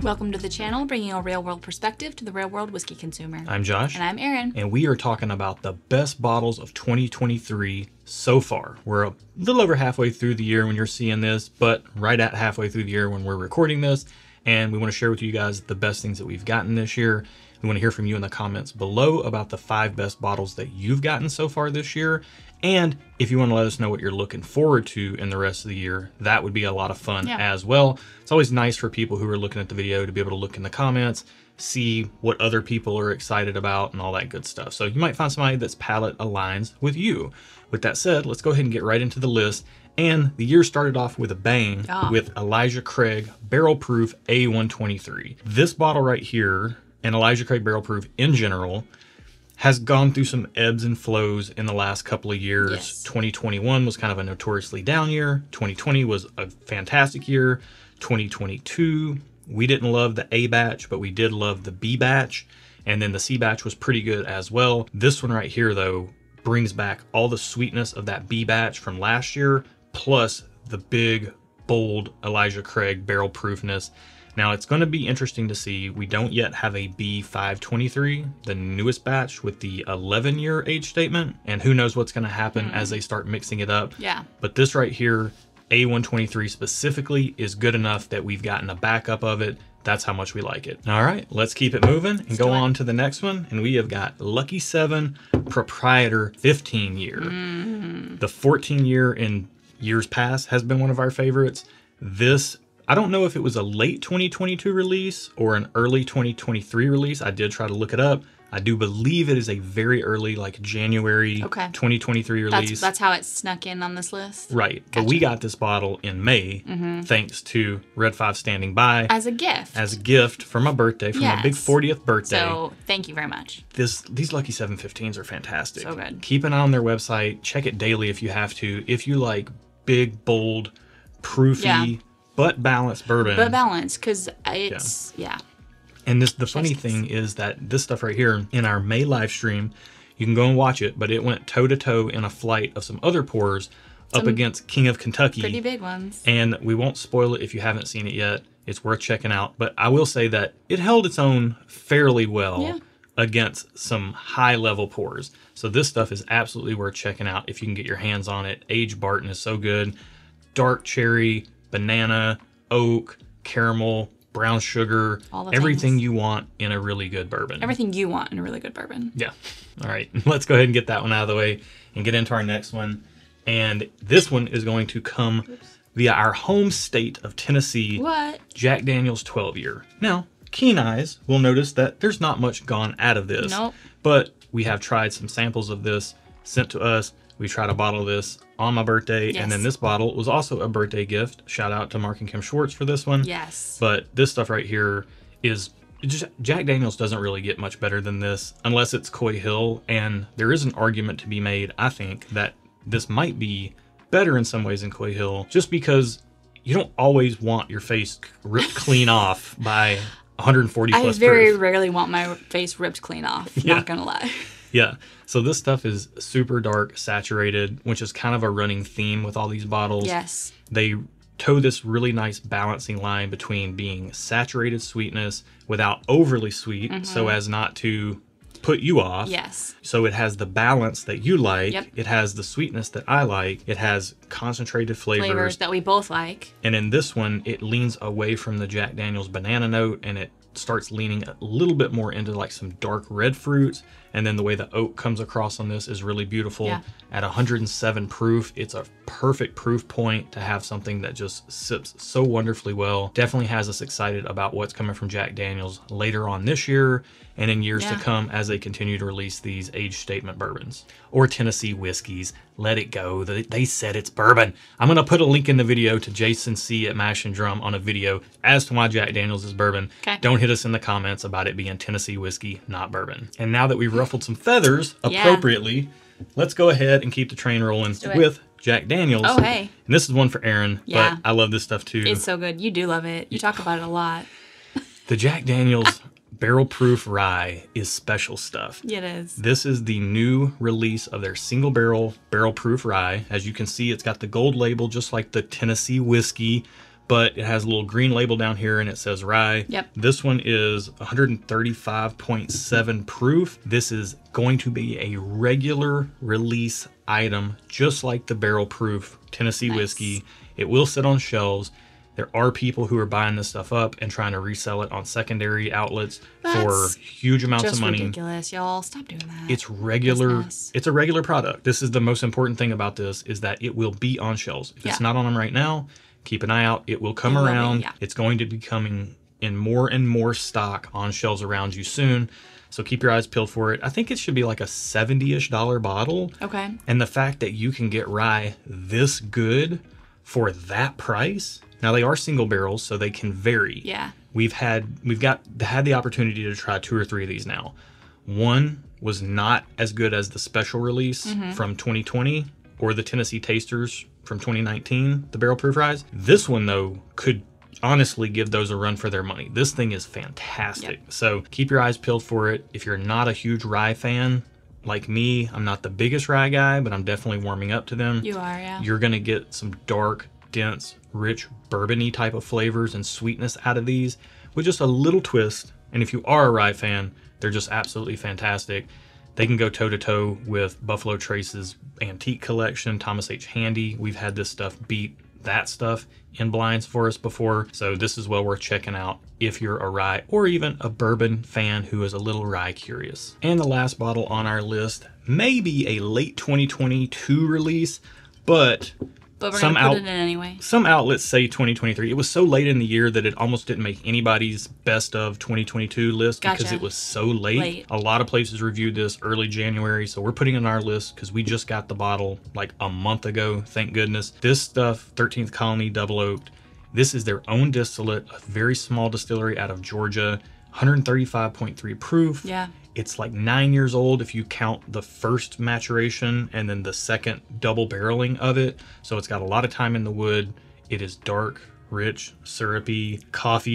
Welcome to the channel, bringing a real-world perspective to the real-world whiskey consumer. I'm Josh. And I'm Erin. And we are talking about the best bottles of 2023 so far. We're a little over halfway through the year when you're seeing this, but right at halfway through the year when we're recording this. And we want to share with you guys the best things that we've gotten this year. We want to hear from you in the comments below about the 5 best bottles that you've gotten so far this year. And if you want to let us know what you're looking forward to in the rest of the year, that would be a lot of fun as well. It's always nice for people who are looking at the video to be able to look in the comments, see what other people are excited about and all that good stuff. So you might find somebody that's palate aligns with you. With that said, let's go ahead and get right into the list. And the year started off with a bang with Elijah Craig Barrel Proof A123. This bottle right here, and Elijah Craig Barrel Proof in general, has gone through some ebbs and flows in the last couple of years. Yes. 2021 was kind of a notoriously down year. 2020 was a fantastic year. 2022, we didn't love the A batch, but we did love the B batch. And then the C batch was pretty good as well. This one right here, though, brings back all the sweetness of that B batch from last year, plus the big, bold Elijah Craig barrel proofness. Now, it's going to be interesting to see. We don't yet have a B523, the newest batch with the 11-year age statement. And who knows what's going to happen as they start mixing it up. Yeah. But this right here, A123 specifically, is good enough that we've gotten a backup of it. That's how much we like it. All right, let's keep it moving and go on to the next one. And we have got Lucky 7 Proprietor 15-year. The 14-year in years past has been one of our favorites. This, I don't know if it was a late 2022 release or an early 2023 release. I did try to look it up. I do believe it is a very early, like January 2023 release. That's how it snuck in on this list? Right. Gotcha. But we got this bottle in May, thanks to Red 5 standing by. As a gift. As a gift for my birthday, for my big 40th birthday. So, thank you very much. These Lucky 715s are fantastic. So good. Keep an eye on their website. Check it daily if you have to. If you like big, bold, proofy, but balanced bourbon. But balanced, because it's, And the funny thing is that this stuff right here in our May live stream, you can go and watch it, but it went toe-to-toe in a flight of some other pours up against King of Kentucky. Pretty big ones. And we won't spoil it if you haven't seen it yet. It's worth checking out. But I will say that it held its own fairly well against some high-level pours. So this stuff is absolutely worth checking out if you can get your hands on it. Aged Barton is so good. Dark cherry, banana, oak, caramel, brown sugar, everything you want in a really good bourbon. Everything you want in a really good bourbon. Yeah. All right. Let's go ahead and get that one out of the way and get into our next one. And this one is going to come via our home state of Tennessee. Jack Daniels 12-year. Now, keen eyes will notice that there's not much gone out of this. But we have tried some samples of this sent to us. We tried a bottle of this on my birthday, and then this bottle was also a birthday gift. Shout out to Mark and Kim Schwartz for this one. But this stuff right here is just, Jack Daniels doesn't really get much better than this unless it's Coy Hill, and there is an argument to be made, I think, that this might be better in some ways than Coy Hill, just because you don't always want your face ripped clean off by 140 plus proof. I very rarely want my face ripped clean off, not gonna lie. Yeah, so this stuff is super dark, saturated, which is kind of a running theme with all these bottles. Yes. They toe this really nice balancing line between being saturated sweetness without overly sweet, so as not to put you off. Yes. So it has the balance that you like. It has the sweetness that I like. It has concentrated flavors that we both like. And in this one, it leans away from the Jack Daniels banana note, and it starts leaning a little bit more into like some dark red fruits. And then the way the oak comes across on this is really beautiful. At 107 proof, it's a perfect proof point to have something that just sips so wonderfully well. Definitely has us excited about what's coming from Jack Daniels later on this year and in years to come as they continue to release these age statement bourbons. Or Tennessee whiskeys. Let it go. They said it's bourbon. I'm going to put a link in the video to Jason C. at Mash and Drum on a video as to why Jack Daniels is bourbon. Don't hit us in the comments about it being Tennessee whiskey, not bourbon. And now that we've ruffled some feathers appropriately, let's go ahead and keep the train rolling with Jack Daniels. And this is one for Erin, but I love this stuff too. It's so good. You do love it. You talk about it a lot. The Jack Daniels Barrel Proof Rye is special stuff. It is. This is the new release of their single barrel Barrel Proof Rye. As you can see, it's got the gold label just like the Tennessee whiskey, but it has a little green label down here and it says rye. Yep. This one is 135.7 proof. This is going to be a regular release item, just like the barrel proof Tennessee whiskey. It will sit on shelves. There are people who are buying this stuff up and trying to resell it on secondary outlets for huge amounts of money. Ridiculous, y'all. Stop doing that. It's regular. It's a regular product. This is the most important thing about this, is that it will be on shelves. If it's not on them right now, keep an eye out. It will come around. It's going to be coming in more and more stock on shelves around you soon. So keep your eyes peeled for it. I think it should be like a $70-ish bottle. Okay. And the fact that you can get rye this good for that price. Now they are single barrels, so they can vary. Yeah. We've had the opportunity to try 2 or 3 of these now. One was not as good as the special release from 2020 or the Tennessee Tasters from 2019, the barrel proof ryes. This one though could honestly give those a run for their money. This thing is fantastic. Yep. So keep your eyes peeled for it. If you're not a huge rye fan, like me, I'm not the biggest rye guy, but I'm definitely warming up to them. You are, yeah. You're gonna get some dark, dense, rich, bourbony type of flavors and sweetness out of these with just a little twist. And if you are a rye fan, they're just absolutely fantastic. They can go toe-to-toe with Buffalo Trace's Antique Collection, Thomas H. Handy. We've had this stuff beat that stuff in blinds for us before. So this is well worth checking out if you're a rye or even a bourbon fan who is a little rye curious. And the last bottle on our list may be a late 2022 release, but we're going to put it in anyway. Some outlets say 2023. It was so late in the year that it almost didn't make anybody's best of 2022 list because it was so late. A lot of places reviewed this early January, so we're putting it on our list because we just got the bottle like a month ago, thank goodness. This stuff, 13th Colony Double Oaked, this is their own distillate, a very small distillery out of Georgia, 135.3 proof. Yeah. It's like 9 years old if you count the first maturation and then the second double barreling of it. So it's got a lot of time in the wood. It is dark, rich, syrupy,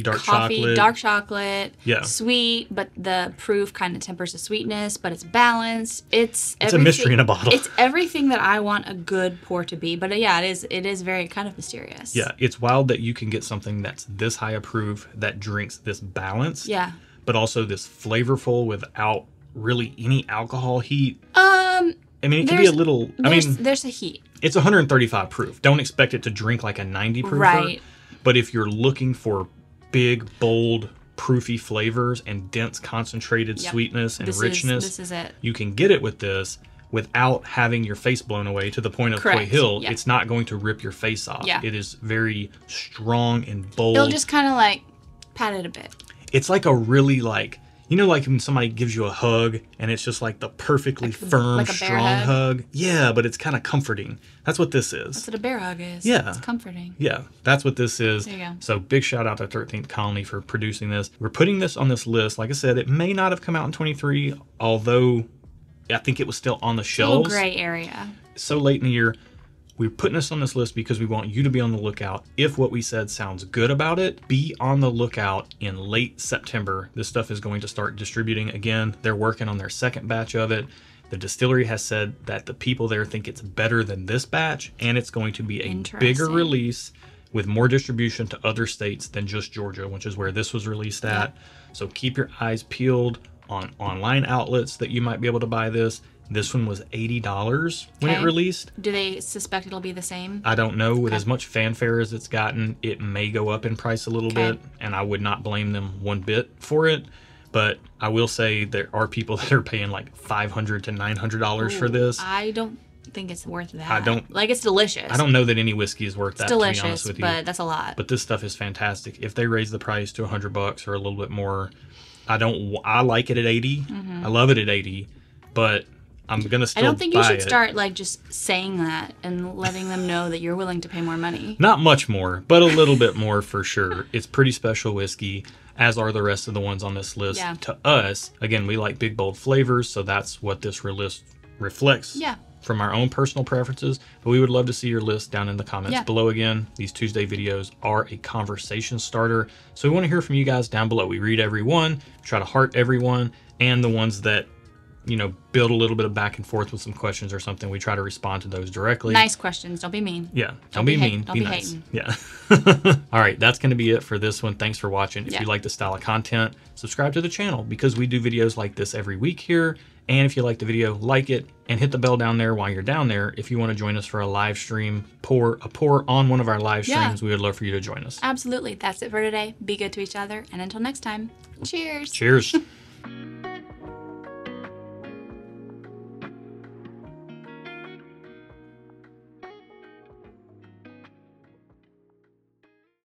dark chocolate. Yeah. Sweet, but the proof kind of tempers the sweetness, but it's balanced. It's a mystery in a bottle. It's everything that I want a good pour to be. But yeah, it is very kind of mysterious. Yeah, it's wild that you can get something that's this high a proof that drinks this balance. Yeah. But also this flavorful without really any alcohol heat. I mean, it can be a little. There's a heat. It's 135 proof. Don't expect it to drink like a 90 proof. Right. But if you're looking for big, bold, proofy flavors and dense, concentrated sweetness and richness, this is it. You can get it with this without having your face blown away to the point of Coy Hill. Yeah. It's not going to rip your face off. Yeah. It is very strong and bold. It'll just kind of like pat it a bit. It's like a really like when somebody gives you a hug and it's just like the perfectly firm, like strong hug. Yeah, but it's kind of comforting. That's what this is. That's what a bear hug is. Yeah. It's comforting. Yeah, that's what this is. There you go. So big shout out to 13th Colony for producing this. We're putting this on this list. Like I said, it may not have come out in 23, although I think it was still on the shelves. It's a little gray area. So late in the year. We're putting this on this list because we want you to be on the lookout. If what we said sounds good about it, be on the lookout in late September. This stuff is going to start distributing again. They're working on their second batch of it. The distillery has said that the people there think it's better than this batch, and it's going to be a bigger release with more distribution to other states than just Georgia, which is where this was released at. So keep your eyes peeled on online outlets that you might be able to buy this. This one was $80 when it released. Do they suspect it'll be the same? I don't know. With as much fanfare as it's gotten, it may go up in price a little bit, and I would not blame them one bit for it. But I will say there are people that are paying like $500 to $900 for this. I don't think it's worth that. I don't. Like, it's delicious. I don't know that any whiskey is worth that, delicious, to be honest with you. But that's a lot. But this stuff is fantastic. If they raise the price to $100 or a little bit more, I like it at 80. Mm-hmm. I love it at 80, but I'm gonna still. I don't think you should start like just saying that and letting them know that you're willing to pay more money. Not much more, but a little bit more for sure. It's pretty special whiskey, as are the rest of the ones on this list. Yeah. To us, again, we like big, bold flavors, so that's what this list reflects. Yeah. From our own personal preferences, but we would love to see your list down in the comments below. Again, these Tuesday videos are a conversation starter, so we want to hear from you guys down below. We read every one, try to heart every one, and the ones that you know, build a little bit of back and forth with some questions or something, we try to respond to those directly. Nice questions. Don't be mean. Yeah. Don't be mean. Don't be be nice. hating. Yeah. All right. That's going to be it for this one. Thanks for watching. If you like this style of content, subscribe to the channel because we do videos like this every week here. And if you like the video, like it and hit the bell down there while you're down there. If you want to join us for a live stream, pour on one of our live streams, we would love for you to join us. Absolutely. That's it for today. Be good to each other. And until next time, cheers. Cheers.